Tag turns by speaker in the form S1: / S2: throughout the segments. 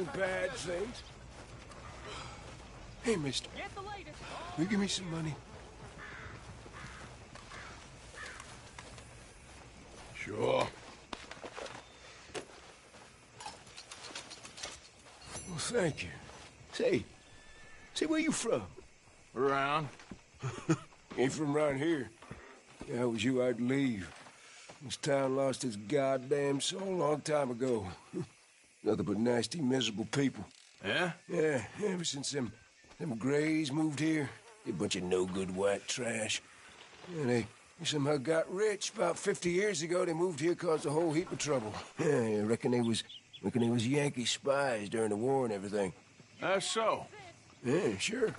S1: any bad things. Hey, mister. Will you give me some money? Sure. Well, thank you. Say, where you from?
S2: Around.
S1: Ain't from around here. If I was you, I'd leave. This town lost its goddamn soul a long time ago. Nothing but nasty, miserable people.
S2: Yeah?
S1: Yeah, ever since them Greys moved here, they a bunch of no-good white trash. Yeah, they somehow got rich. About 50 years ago, they moved here, caused a whole heap of trouble. Yeah, I reckon they was Yankee spies during the war and everything.
S2: That's so.
S1: Yeah, sure.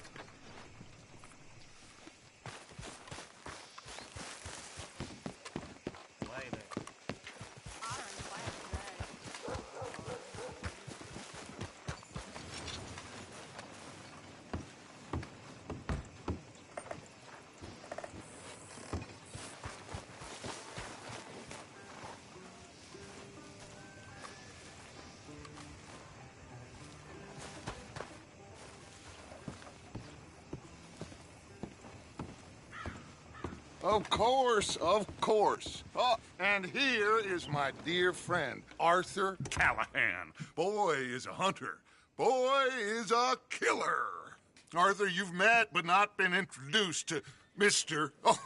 S3: Of course, of course. Oh, and here is my dear friend, Arthur Callahan. Boy is a hunter. Boy is a killer. Arthur, you've met but not been introduced to Mr. Oh,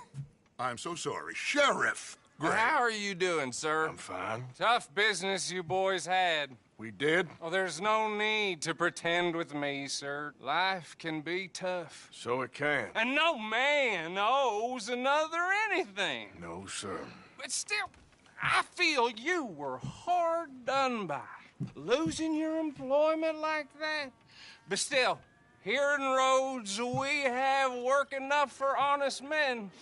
S3: I'm so sorry, Sheriff Gray.
S4: How are you doing, sir?
S2: I'm fine.
S4: Tough business you boys had.
S2: We did?
S4: Oh, there's no need to pretend with me, sir. Life can be tough.
S2: So it can.
S4: And no man owes another anything.
S2: No, sir.
S4: But still, I feel you were hard done by. Losing your employment like that. But still, here in Rhodes, we have work enough for honest men.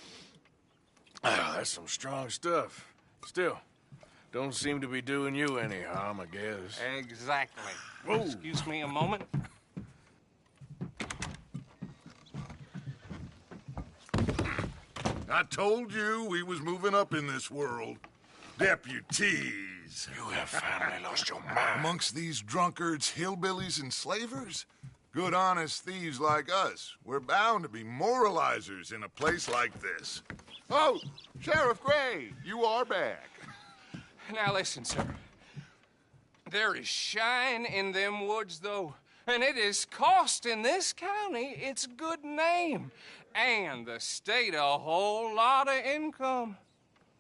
S2: That's some strong stuff. Still, don't seem to be doing you any harm, I guess.
S4: Exactly.
S2: Whoa.
S4: Excuse me a moment.
S3: I told you we was moving up in this world. Deputies.
S2: You have finally lost your mind.
S3: Amongst these drunkards, hillbillies, and slavers? Good, honest thieves like us. We're bound to be moralizers in a place like this. Oh, Sheriff Gray, you are back.
S4: Now listen, sir. There is shine in them woods, though, and it is costing this county its good name and the state a whole lot of income.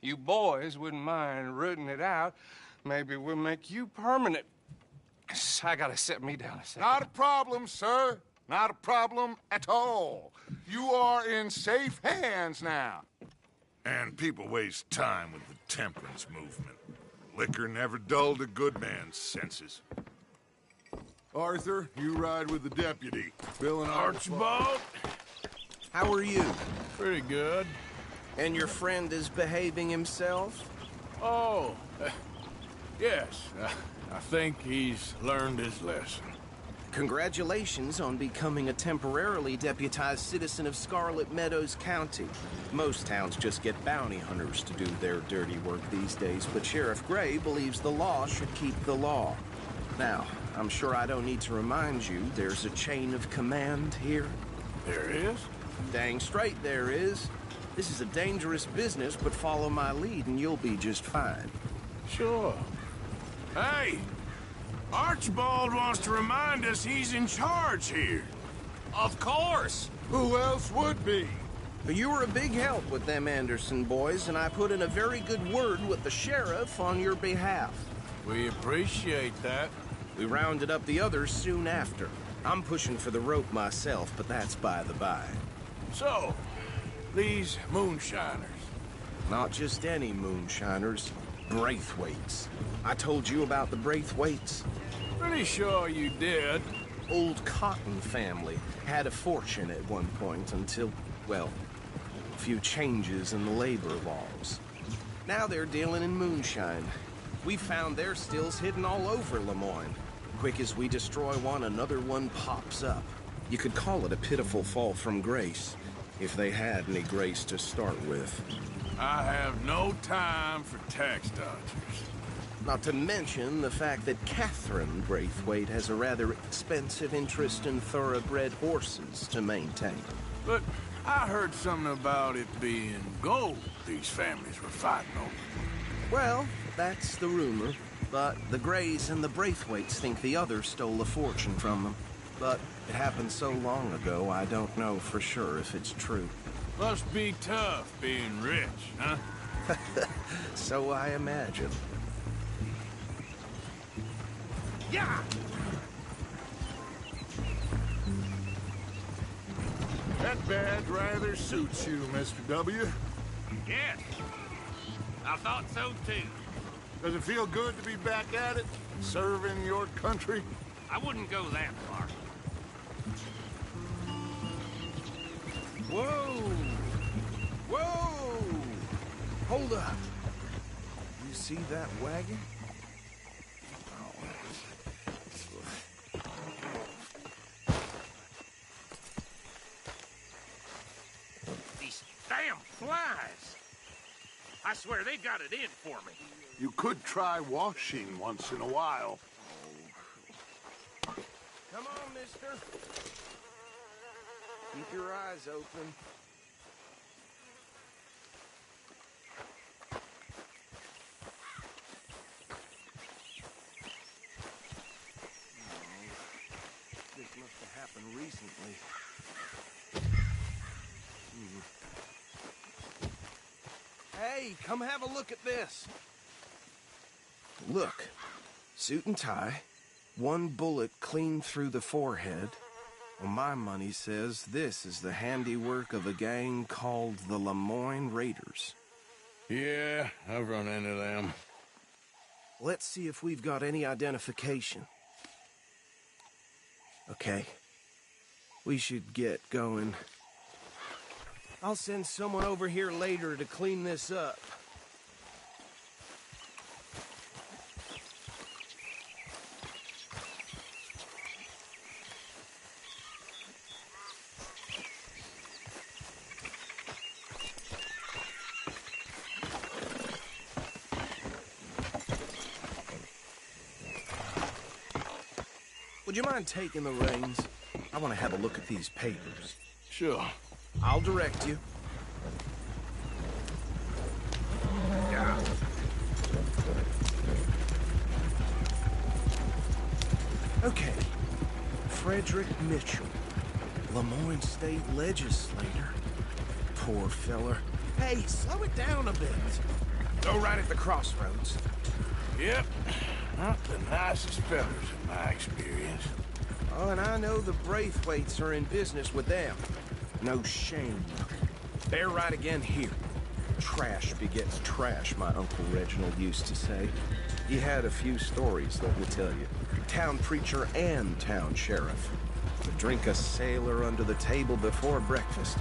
S4: You boys wouldn't mind rooting it out. Maybe we'll make you permanent. I gotta set me down a second.
S3: Not a problem, sir. Not a problem at all. You are in safe hands now. And people waste time with the temperance movement. Liquor never dulled a good man's senses. Arthur, you ride with the deputy. Bill and
S2: Archibald?
S5: How are you?
S2: Pretty good.
S5: And your friend is behaving himself?
S2: Oh, yes. I think he's learned his lesson.
S5: Congratulations on becoming a temporarily deputized citizen of Scarlet Meadows County. Most towns just get bounty hunters to do their dirty work these days, but Sheriff Gray believes the law should keep the law. Now, I'm sure I don't need to remind you there's a chain of command here.
S2: There is?
S5: Dang straight there is. This is a dangerous business, but follow my lead and you'll be just fine.
S2: Sure. Hey! Archibald wants to remind us he's in charge here.
S4: Of course.
S3: who else would be?
S5: You were a big help with them Anderson boys, and I put in a very good word with the sheriff on your behalf.
S2: We appreciate that.
S5: We rounded up the others soon after. I'm pushing for the rope myself, but that's by the by.
S2: So, these moonshiners.
S5: Not just any moonshiners. Braithwaites. I told you about the Braithwaites.
S2: Pretty sure you did.
S5: Old Cotton family had a fortune at one point until, well, a few changes in the labor laws. Now they're dealing in moonshine. We found their stills hidden all over Lemoyne. Quick as we destroy one, another one pops up. You could call it a pitiful fall from grace, if they had any grace to start with.
S2: I have no time for tax dodgers.
S5: Not to mention the fact that Catherine Braithwaite has a rather expensive interest in thoroughbred horses to maintain.
S2: But I heard something about it being gold these families were fighting over.
S5: Well, that's the rumor. But the Greys and the Braithwaites think the others stole a fortune from them. But it happened so long ago, I don't know for sure if it's true.
S2: Must be tough being rich, huh?
S5: So I imagine.
S2: Yeah!
S3: That badge rather suits you, Mr. W.
S6: Yes, I thought so too.
S3: Does it feel good to be back at it, serving your country?
S6: I wouldn't go that far.
S5: Whoa! Whoa! Hold up. You see that wagon?
S6: These damn flies! I swear they got it in for me.
S3: You could try washing once in a while.
S5: Come on, mister. Keep your eyes open. This must have happened recently. Hey, come have a look at this. Look, suit and tie, one bullet clean through the forehead. Well, my money says this is the handiwork of a gang called the Lemoyne Raiders.
S2: Yeah, I've run into them.
S5: Let's see if we've got any identification. Okay. We should get going. I'll send someone over here later to clean this up. Would you mind taking the reins? I want to have a look at these papers.
S2: Sure.
S5: I'll direct you.
S2: Yeah.
S5: Okay. Frederick Mitchell, Lemoyne State Legislator. Poor feller. Hey, slow it down a bit. Go right at the crossroads.
S2: Yep. Not the nicest fellas in my experience.
S5: Oh, and I know the Braithwaites are in business with them. No shame. They're right again here. Trash begets trash, my Uncle Reginald used to say. He had a few stories, let me tell you. Town preacher and town sheriff. Would drink a sailor under the table before breakfast.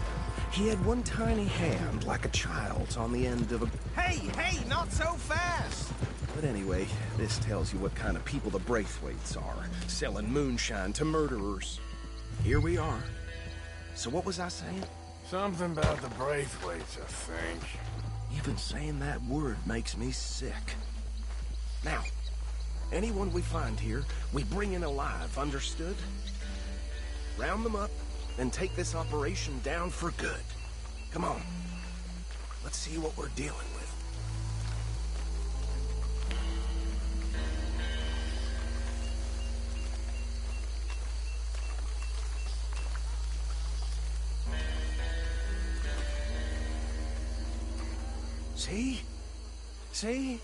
S5: He had one tiny hand, like a child's, on the end of a... Hey, not so fast! But anyway, this tells you what kind of people the Braithwaites are, selling moonshine to murderers. Here we are. So what was I saying?
S2: Something about the Braithwaites, I think.
S5: Even saying that word makes me sick. Now, anyone we find here, we bring in alive, understood? Round them up, and take this operation down for good. Come on. Let's see what we're dealing with. See? See?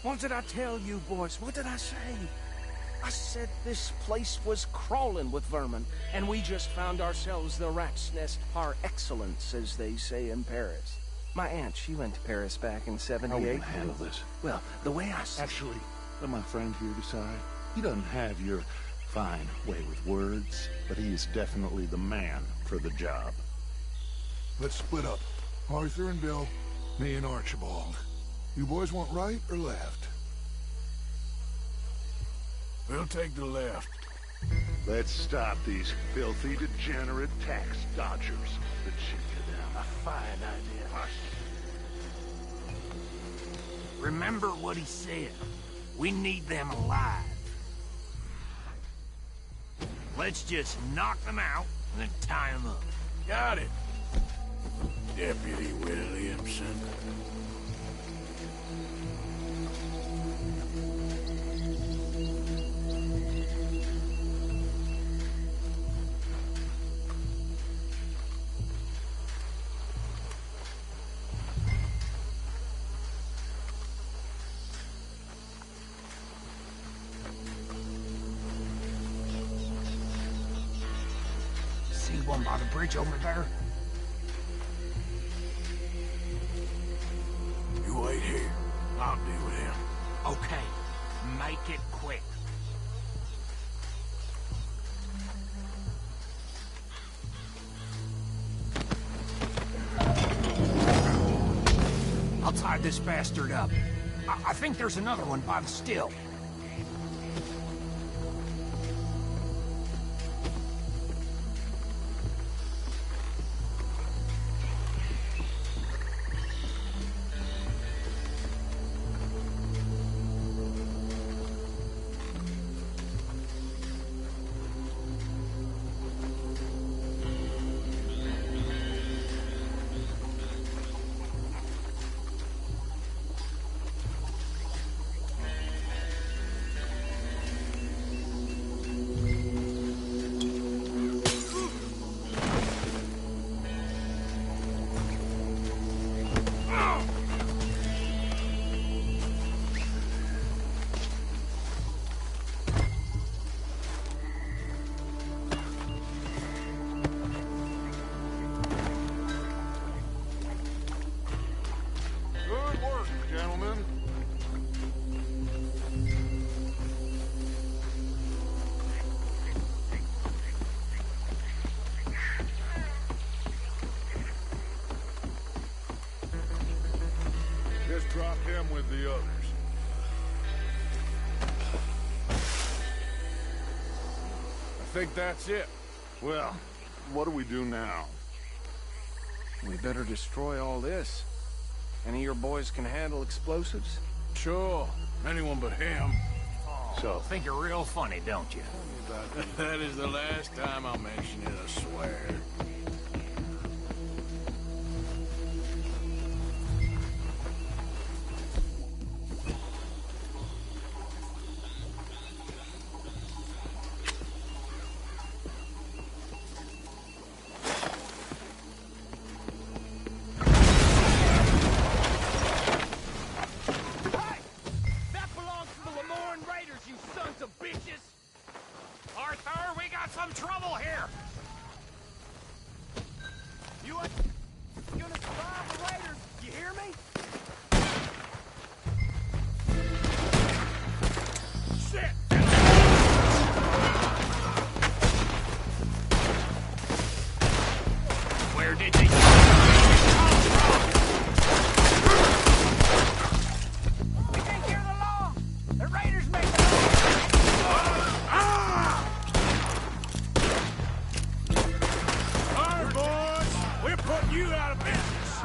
S5: What did I tell you, boys? What did I say? I said this place was crawling with vermin, and we just found ourselves the rat's nest par excellence, as they say in Paris. My aunt, she went to Paris back in '78.
S7: How are we gonna handle this?
S5: Well, the way I see...
S7: Actually, let my friend here decide. He doesn't have your fine way with words, but he is definitely the man for the job.
S3: Let's split up. Arthur and Bill, me and Archibald. You boys want right or left?
S2: We'll take the left.
S7: Let's stop these filthy, degenerate tax dodgers. Let's shoot them.
S6: A fine idea. Remember what he said. We need them alive. Let's just knock them out and then tie them up.
S2: Got it. Deputy Williamson.
S6: See one by the bridge over there?
S2: You wait here. I'll deal with him.
S6: Okay, make it quick. I'll tie this bastard up. I think there's another one by the still.
S3: Good work, gentlemen. Just drop him with the others.
S2: I think that's it.
S3: Well, what do we do now?
S5: We better destroy all this. Any of your boys can handle explosives?
S2: Sure. Anyone but him.
S3: So,
S6: Think you're real funny, don't you?
S2: That is the last time I'll mention it, I swear.
S6: That belongs to the Lemoran Raiders, you sons of bitches! Arthur, we got some trouble here! You ain't gonna survive the Raiders, you hear me? Shit! Where did they come from? We can't hear the law! The Raiders make the All right, boys! We're putting you out of business!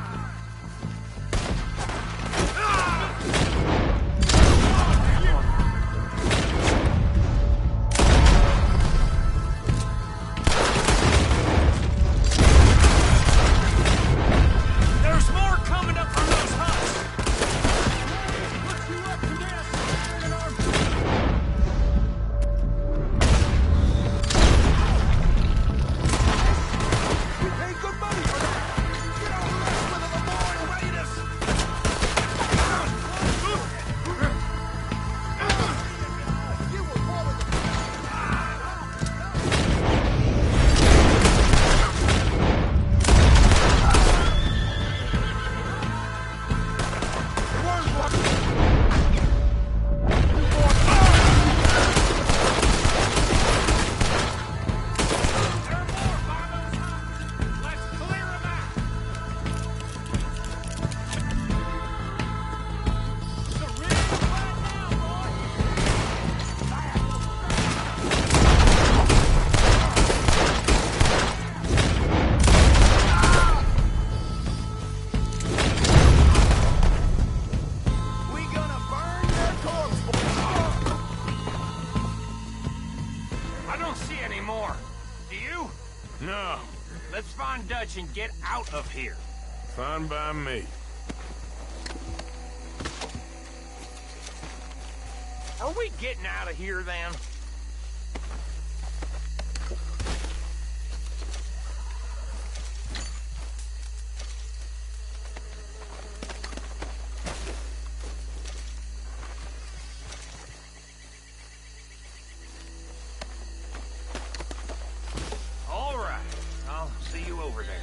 S2: No.
S6: Let's find Dutch and get out of here.
S2: Fine by me.
S6: Are we getting out of here, then? All right. I'll see you over there.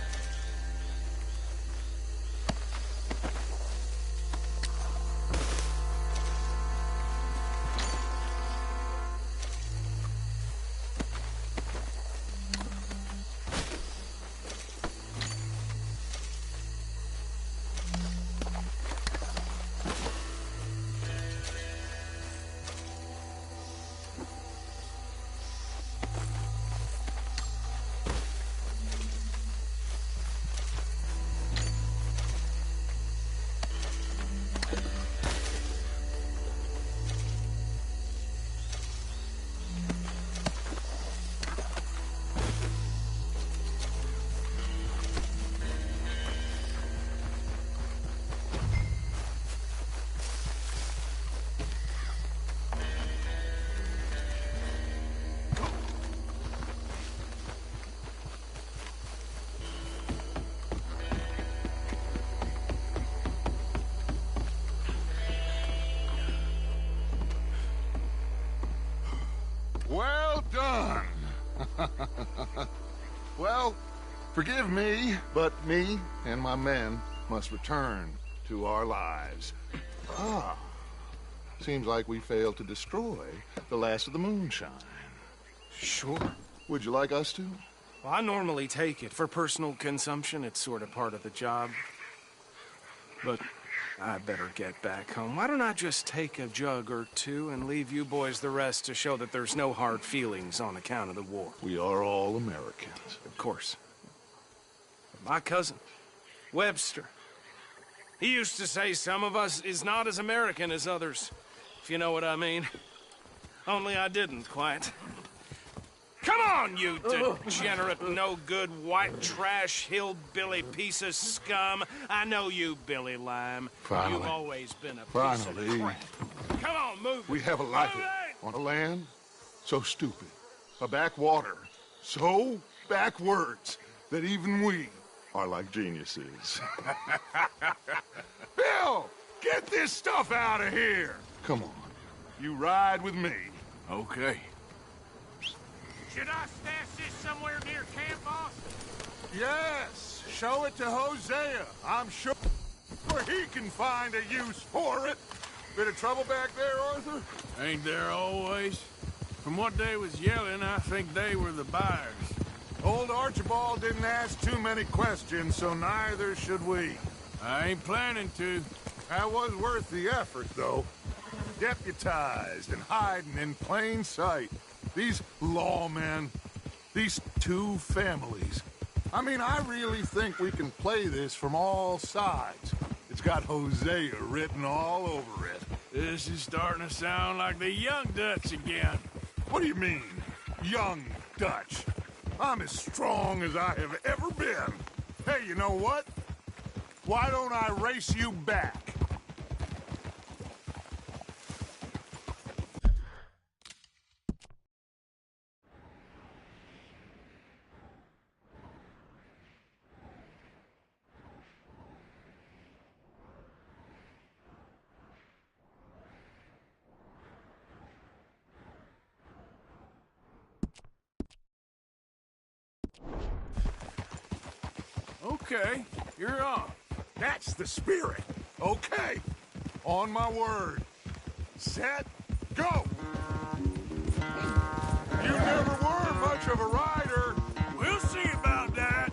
S3: Well done. Well, forgive me, but me and my men must return to our lives. Ah, seems like we failed to destroy the last of the moonshine.
S5: Sure.
S3: Would you like us to?
S5: Well, I normally take it. For personal consumption, it's sort of part of the job. But I better get back home. Why don't I just take a jug or two and leave you boys the rest to show that there's no hard feelings on account of the war?
S3: We are all Americans.
S5: Of course. But my cousin, Webster, he used to say some of us is not as American as others, if you know what I mean. Only I didn't quite. Come on, you degenerate, no-good, white trash, hillbilly piece of scum. I know you, Billy Lime.
S3: Finally.
S5: You've always been a piece
S3: Finally.
S5: of crap. Come on, move it.
S3: We have a life
S5: Move it!
S3: on a land so stupid, a backwater so backwards that even we are like geniuses. Bill, get this stuff out of here. Come on, you ride with me.
S2: Okay.
S6: Should I stash this somewhere near camp, boss?
S3: Yes, show it to Hosea. I'm sure he can find a use for it. Bit of trouble back there, Arthur?
S2: Ain't there always? From what they was yelling, I think they were the buyers.
S3: Old Archibald didn't ask too many questions, so neither should we.
S2: I ain't planning to.
S3: That was worth the effort, though. Deputized and hiding in plain sight. These lawmen, these two families. I mean, I really think we can play this from all sides. It's got Hosea written all over it.
S2: This is starting to sound like the young Dutch again.
S3: What do you mean, young Dutch? I'm as strong as I have ever been. Hey, you know what? Why don't I race you back?
S2: Okay, you're on.
S3: That's the spirit. Okay. On my word. Set, go! You never were much of a rider.
S2: We'll see about that.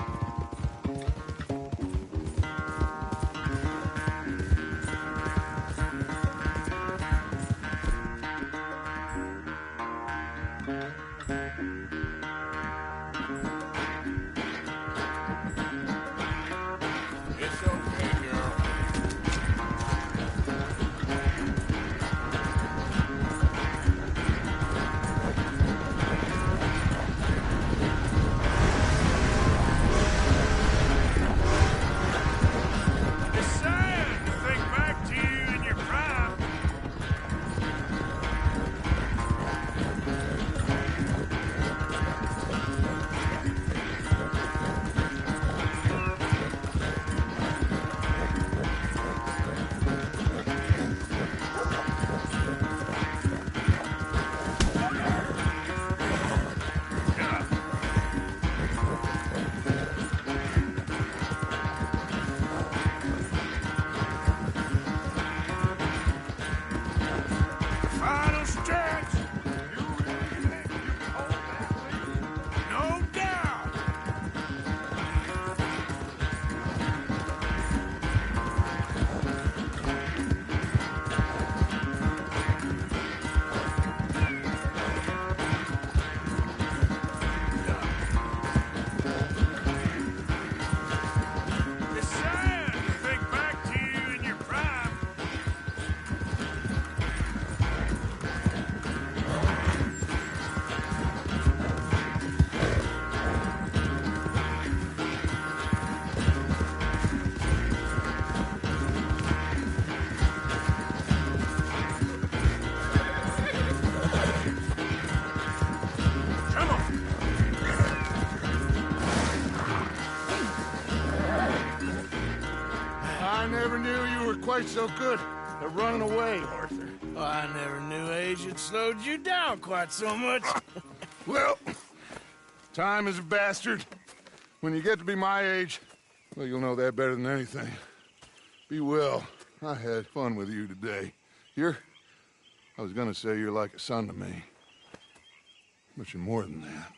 S2: It's okay, girl.
S7: quite so good at running away, Arthur.
S8: Oh, I never knew age had slowed you down quite so much.
S3: Well, time is a bastard. When you get to be my age, well, you'll know that better than anything. Be well. I had fun with you today. I was gonna say you're like a son to me. But you're more than that.